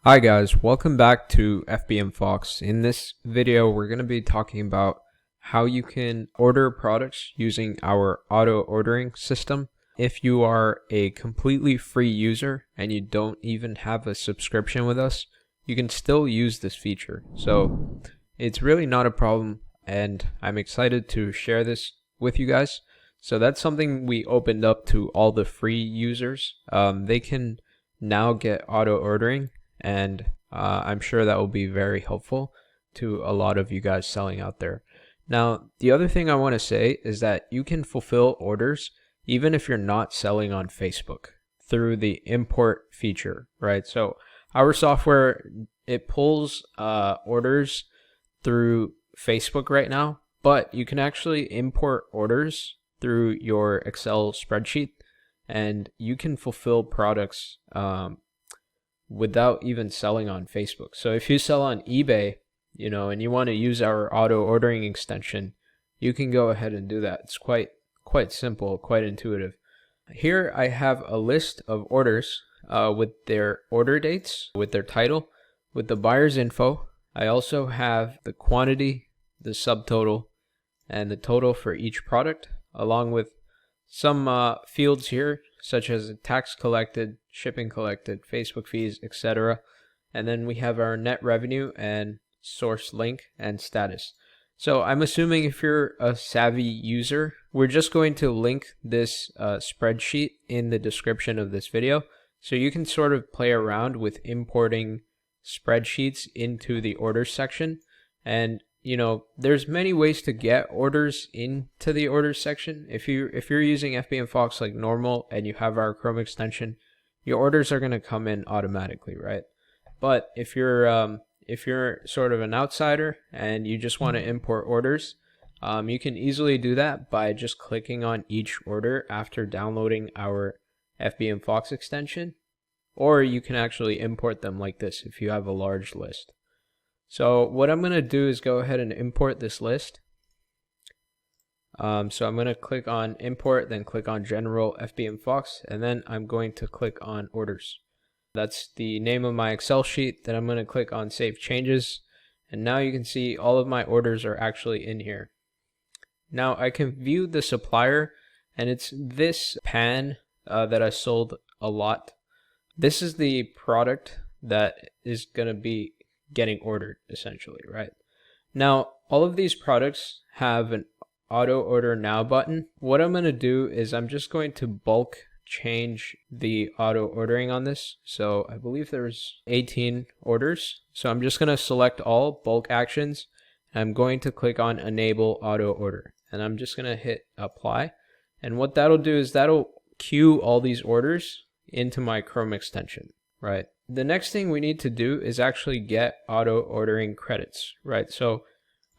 Hi guys, welcome back to Fbmfox. In this video, we're going to be talking about how you can order products using our auto ordering system. If you are a completely free user and you don't even have a subscription with us, you can still use this feature. So it's really not a problem, and I'm excited to share this with you guys. So that's something we opened up to all the free users. They can now get auto ordering, and I'm sure that will be very helpful to a lot of you guys selling out there. Now, the other thing I want to say is that you can fulfill orders even if you're not selling on Facebook through the import feature, right? So our software, it pulls orders through Facebook right now, but you can actually import orders through your Excel spreadsheet, and you can fulfill products without even selling on Facebook. So if you sell on eBay, and you want to use our auto ordering extension, you can go ahead and do that. It's quite simple, quite intuitive. Here I have a list of orders with their order dates, with their title, with the buyer's info. I also have the quantity, the subtotal, and the total for each product, along with some fields here, such as tax collected, shipping collected, Facebook fees, etc. And then we have our net revenue and source link and status. So I'm assuming if you're a savvy user, we're just going to link this spreadsheet in the description of this video, so you can sort of play around with importing spreadsheets into the orders section. And there's many ways to get orders into the orders section. If you're using Fbmfox like normal and you have our Chrome extension, your orders are going to come in automatically, right? But if you're sort of an outsider and you just want to import orders, you can easily do that by just clicking on each order after downloading our Fbmfox extension, or you can actually import them like this if you have a large list. So what I'm going to do is go ahead and import this list. So I'm going to click on import, then click on general Fbmfox, and then I'm going to click on orders. That's the name of my Excel sheet. Then I'm going to click on save changes, and now you can see all of my orders are actually in here. Now I can view the supplier, and it's this pan that I sold a lot. This is the product that is going to be getting ordered, essentially, right? Now, all of these products have an auto order now button. What I'm going to do is I'm just going to bulk change the auto ordering on this. So I believe there's 18 orders. So I'm just going to select all bulk actions. I'm going to click on enable auto order, and I'm just going to hit apply. And what that'll do is that'll queue all these orders into my Chrome extension, right? The next thing we need to do is actually get auto ordering credits, right? So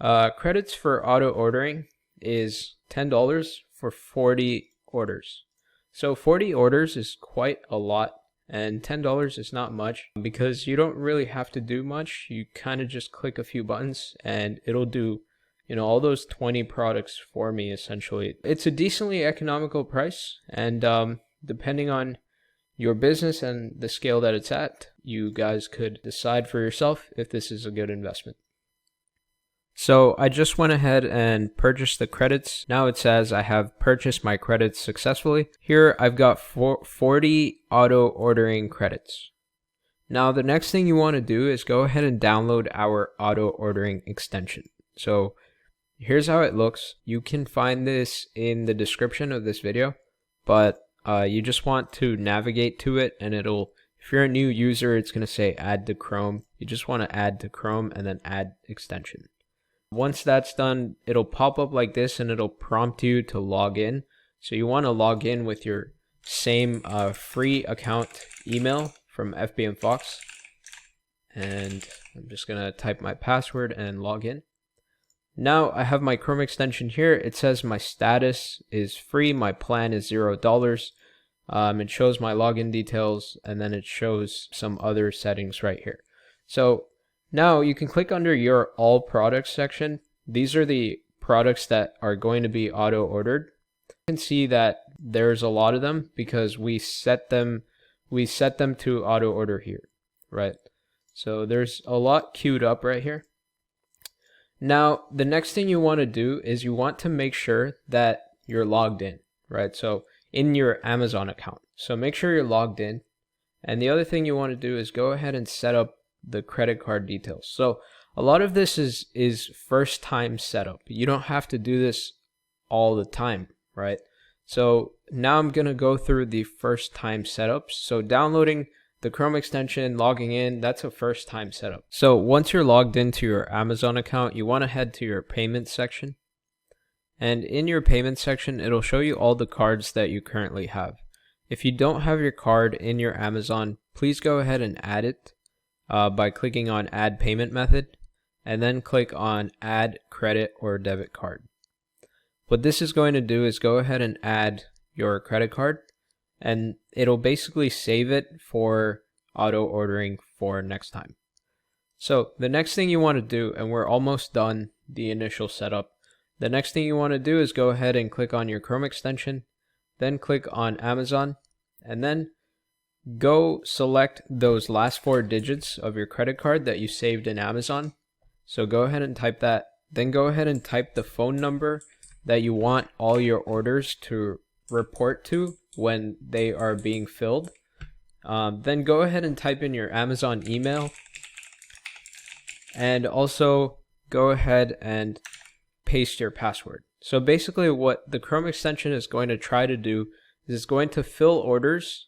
credits for auto ordering is $10 for 40 orders. So 40 orders is quite a lot, and $10 is not much because you don't really have to do much. You kind of just click a few buttons and it'll do all those 20 products for me, essentially. It's a decently economical price, and depending on your business and the scale that it's at, you guys could decide for yourself if this is a good investment. So I just went ahead and purchased the credits. Now it says I have purchased my credits successfully. Here I've got 40 auto ordering credits. Now the next thing you want to do is go ahead and download our auto ordering extension. So here's how it looks. You can find this in the description of this video, but you just want to navigate to it, and if you're a new user, it's going to say add to Chrome. You just want to add to Chrome and then add extension. Once that's done, it'll pop up like this and it'll prompt you to log in. So you want to log in with your same free account email from Fbmfox. And I'm just going to type my password and log in. Now I have my Chrome extension here. It says my status is free. My plan is $0. It shows my login details, and then it shows some other settings right here. So now you can click under your all products section. These are the products that are going to be auto ordered. You can see that there's a lot of them because we set them to auto order here, right? So there's a lot queued up right here. Now, the next thing you want to do is you want to make sure that you're logged in, right? So in your Amazon account. So make sure you're logged in. And the other thing you want to do is go ahead and set up the credit card details. So a lot of this is first time setup. You don't have to do this all the time, right? So now I'm going to go through the first time setups. So downloading the Chrome extension, logging in, that's a first time setup. So once you're logged into your Amazon account, you want to head to your payments section. And in your payments section, it'll show you all the cards that you currently have. If you don't have your card in your Amazon, please go ahead and add it by clicking on Add Payment Method, and then click on Add Credit or Debit Card. What this is going to do is go ahead and add your credit card, and it'll basically save it for auto ordering for next time. So the next thing you want to do, and we're almost done the initial setup, the next thing you want to do is go ahead and click on your Chrome extension, then click on Amazon, and then go select those last 4 digits of your credit card that you saved in Amazon. So go ahead and type that, then go ahead and type the phone number that you want all your orders to report to when they are being filled. Then go ahead and type in your Amazon email, and also go ahead and paste your password. So basically what the Chrome extension is going to try to do is it's going to fill orders,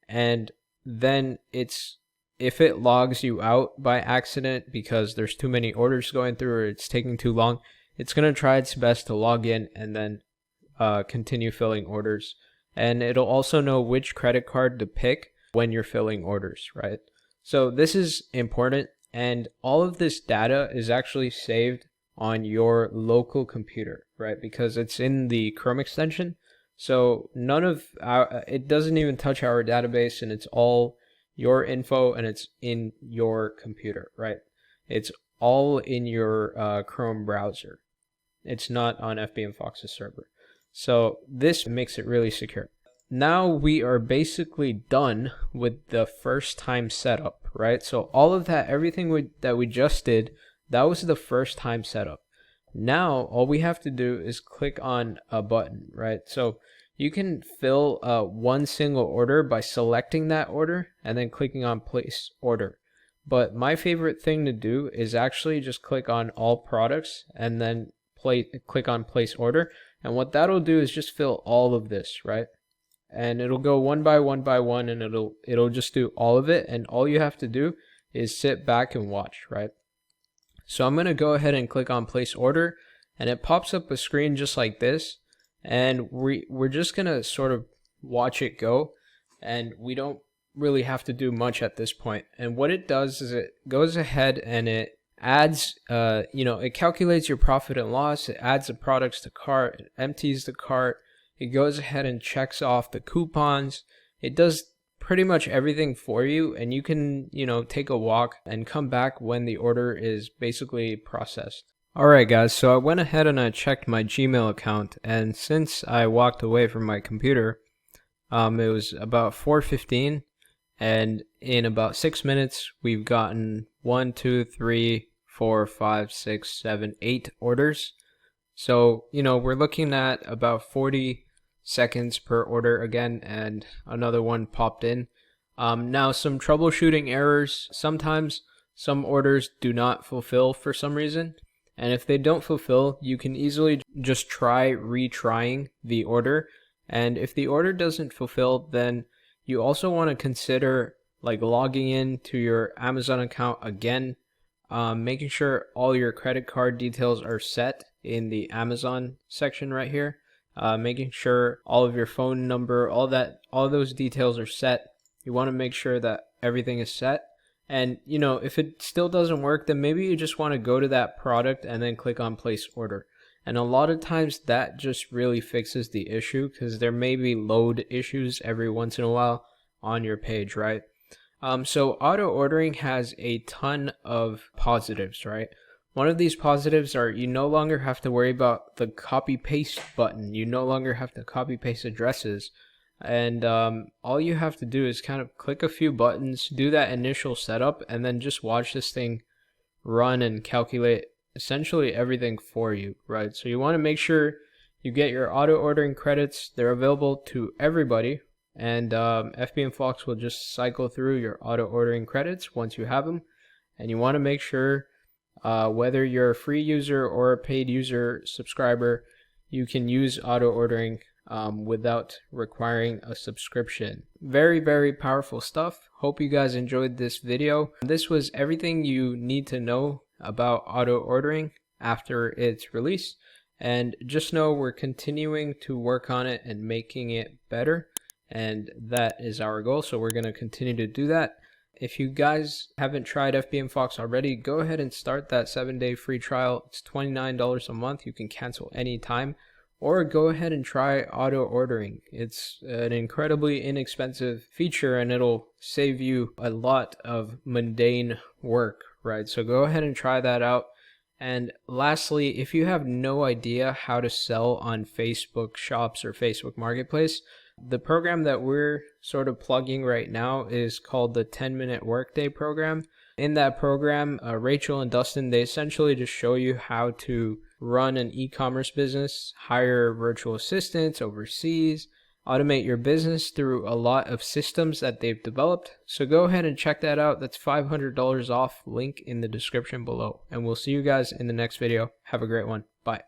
and then if it logs you out by accident because there's too many orders going through or it's taking too long, it's going to try its best to log in and then continue filling orders. And it'll also know which credit card to pick when you're filling orders, right? So this is important, and all of this data is actually saved on your local computer, right? Because it's in the Chrome extension. So none of it doesn't even touch our database, and it's all your info, and it's in your computer, right? It's all in your Chrome browser. It's not on Fbmfox's server. So this makes it really secure. Now we are basically done with the first time setup, right? So all of that, everything that we just did, that was the first time setup. Now all we have to do is click on a button, right? So you can fill one single order by selecting that order and then clicking on place order. But my favorite thing to do is actually just click on all products and then click on place order. And what that'll do is just fill all of this, right? And it'll go one by one, and it'll just do all of it, and all you have to do is sit back and watch, right? So I'm going to go ahead and click on place order, and it pops up a screen just like this, and we're just going to sort of watch it go, and we don't really have to do much at this point. And what it does is it goes ahead and it adds, it calculates your profit and loss, it adds the products to cart, it empties the cart, it goes ahead and checks off the coupons. It does pretty much everything for you, and you can, take a walk and come back when the order is basically processed. Alright guys, so I went ahead and I checked my Gmail account, and since I walked away from my computer, it was about 4:15, and in about 6 minutes we've gotten 1, 2, 3, 4, 5, 6, 7, 8 orders. So, we're looking at about 40 seconds per order again, and another one popped in. Now some troubleshooting errors. Sometimes some orders do not fulfill for some reason, and if they don't fulfill, you can easily just try retrying the order, and if the order doesn't fulfill, then you also want to consider logging in to your Amazon account again, making sure all your credit card details are set in the Amazon section right here. Making sure all of your phone number, all those details are set. You want to make sure that everything is set. And, if it still doesn't work, then maybe you just want to go to that product and then click on place order. And a lot of times that just really fixes the issue, because there may be load issues every once in a while on your page, right? So auto ordering has a ton of positives, right? One of these positives are you no longer have to worry about the copy paste button. You no longer have to copy paste addresses. And all you have to do is kind of click a few buttons, do that initial setup, and then just watch this thing run and calculate essentially everything for you, right? So you want to make sure you get your auto ordering credits. They're available to everybody, and Fbmfox will just cycle through your auto ordering credits once you have them. And you want to make sure whether you're a free user or a paid user subscriber, you can use auto ordering without requiring a subscription. Very, very powerful stuff. Hope you guys enjoyed this video. This was everything you need to know about auto ordering after its release. And just know we're continuing to work on it and making it better. And that is our goal. So we're going to continue to do that. If you guys haven't tried Fbmfox already, go ahead and start that 7-day free trial. It's $29 a month. You can cancel anytime. Or go ahead and try auto ordering. It's an incredibly inexpensive feature and it'll save you a lot of mundane work, right? So go ahead and try that out. And lastly, if you have no idea how to sell on Facebook Shops or Facebook Marketplace, the program that we're sort of plugging right now is called the 10-Minute Workday program. In that program, Rachel and Dustin, they essentially just show you how to run an e-commerce business, hire virtual assistants overseas, automate your business through a lot of systems that they've developed. So go ahead and check that out. That's $500 off, link in the description below. And we'll see you guys in the next video. Have a great one. Bye.